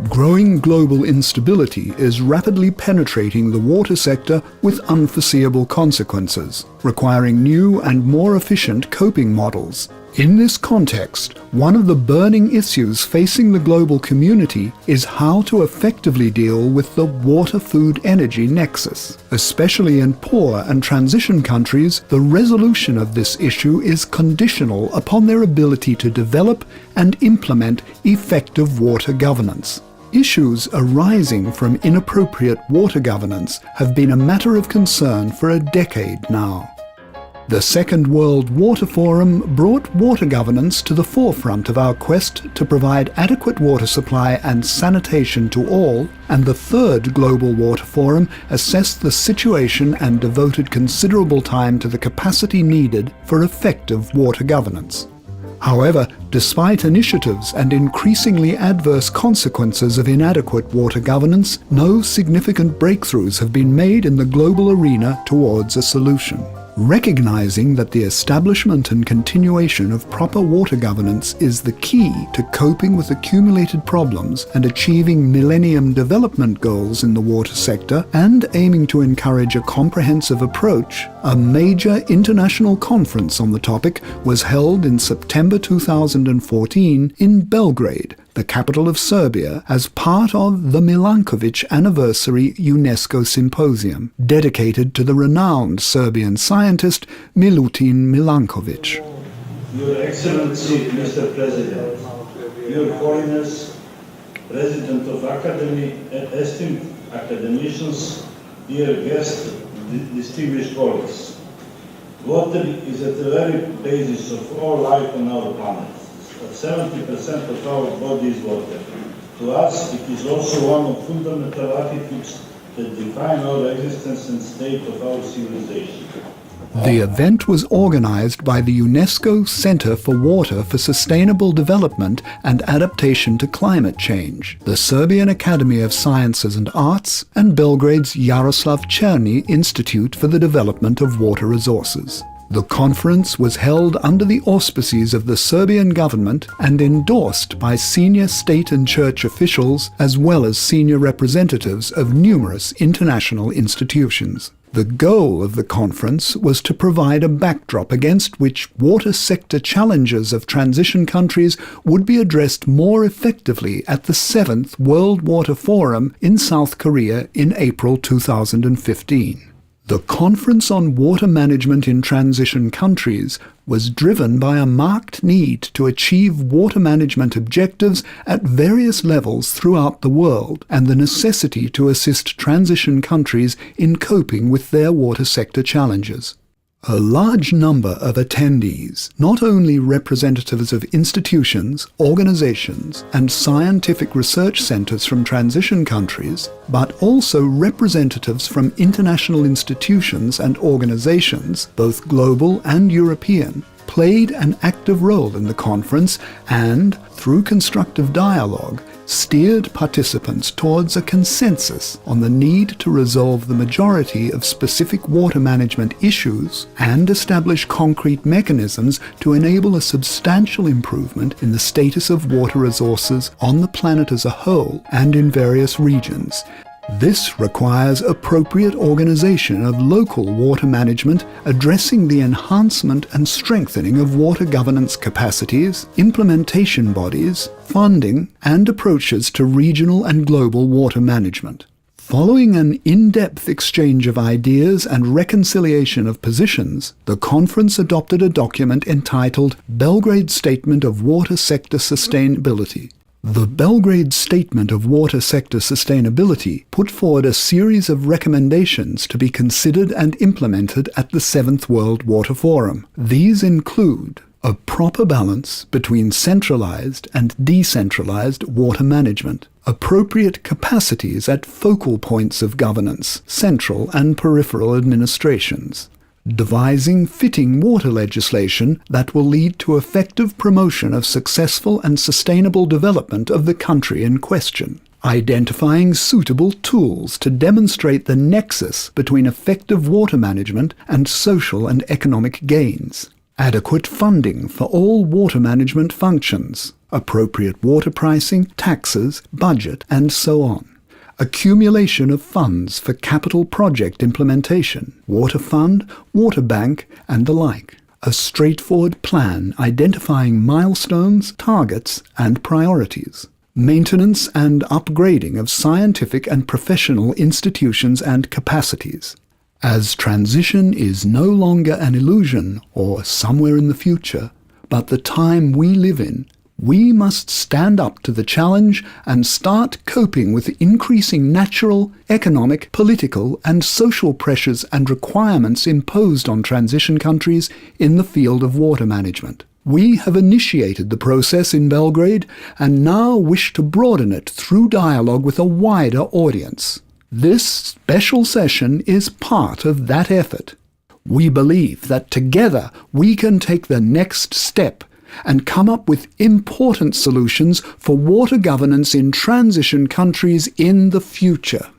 Growing global instability is rapidly penetrating the water sector with unforeseeable consequences, requiring new and more efficient coping models. In this context, one of the burning issues facing the global community is how to effectively deal with the water-food-energy nexus. Especially in poor and transition countries, the resolution of this issue is conditional upon their ability to develop and implement effective water governance. Issues arising from inappropriate water governance have been a matter of concern for a decade now. The Second World Water Forum brought water governance to the forefront of our quest to provide adequate water supply and sanitation to all, and the Third Global Water Forum assessed the situation and devoted considerable time to the capacity needed for effective water governance. However, despite initiatives and increasingly adverse consequences of inadequate water governance, no significant breakthroughs have been made in the global arena towards a solution. Recognizing that the establishment and continuation of proper water governance is the key to coping with accumulated problems and achieving Millennium Development Goals in the water sector, and aiming to encourage a comprehensive approach, a major international conference on the topic was held in September 2014 in Belgrade, the capital of Serbia, as part of the Milanković Anniversary UNESCO Symposium, dedicated to the renowned Serbian scientist Milutin Milanković. Your Excellency, Mr. President, Your Holiness, President of Academy, esteemed academicians, dear guests, distinguished colleagues. Water is at the very basis of all life on our planet. 70% of our body is water. To us, it is also one of fundamental attitudes that define our existence and state of our civilization. The event was organized by the UNESCO Center for Water for Sustainable Development and Adaptation to Climate Change, the Serbian Academy of Sciences and Arts, and Belgrade's Jaroslav Černi Institute for the Development of Water Resources. The conference was held under the auspices of the Serbian government and endorsed by senior state and church officials, as well as senior representatives of numerous international institutions. The goal of the conference was to provide a backdrop against which water sector challenges of transition countries would be addressed more effectively at the 7th World Water Forum in South Korea in April 2015. The Conference on Water Management in Transition Countries was driven by a marked need to achieve water management objectives at various levels throughout the world, and the necessity to assist transition countries in coping with their water sector challenges. A large number of attendees, not only representatives of institutions, organizations, and scientific research centers from transition countries, but also representatives from international institutions and organizations, both global and European, played an active role in the conference and, through constructive dialogue, steered participants towards a consensus on the need to resolve the majority of specific water management issues and establish concrete mechanisms to enable a substantial improvement in the status of water resources on the planet as a whole and in various regions. This requires appropriate organization of local water management, addressing the enhancement and strengthening of water governance capacities, implementation bodies, funding, and approaches to regional and global water management. Following an in-depth exchange of ideas and reconciliation of positions, the conference adopted a document entitled Belgrade Statement of Water Sector Sustainability. The Belgrade Statement of Water Sector Sustainability put forward a series of recommendations to be considered and implemented at the 7th World Water Forum. These include A proper balance between centralized and decentralized water management. Appropriate capacities at focal points of governance, central and peripheral administrations. Devising fitting water legislation that will lead to effective promotion of successful and sustainable development of the country in question. Identifying suitable tools to demonstrate the nexus between effective water management and social and economic gains. Adequate funding for all water management functions, appropriate water pricing, taxes, budget, and so on. Accumulation of funds for capital project implementation, water fund, water bank, and the like. A straightforward plan identifying milestones, targets, and priorities. Maintenance and upgrading of scientific and professional institutions and capacities. As transition is no longer an illusion or somewhere in the future, but the time we live in, we must stand up to the challenge and start coping with the increasing natural, economic, political and social pressures and requirements imposed on transition countries in the field of water management. We have initiated the process in Belgrade and now wish to broaden it through dialogue with a wider audience. This special session is part of that effort. We believe that together we can take the next step and come up with important solutions for water governance in transition countries in the future.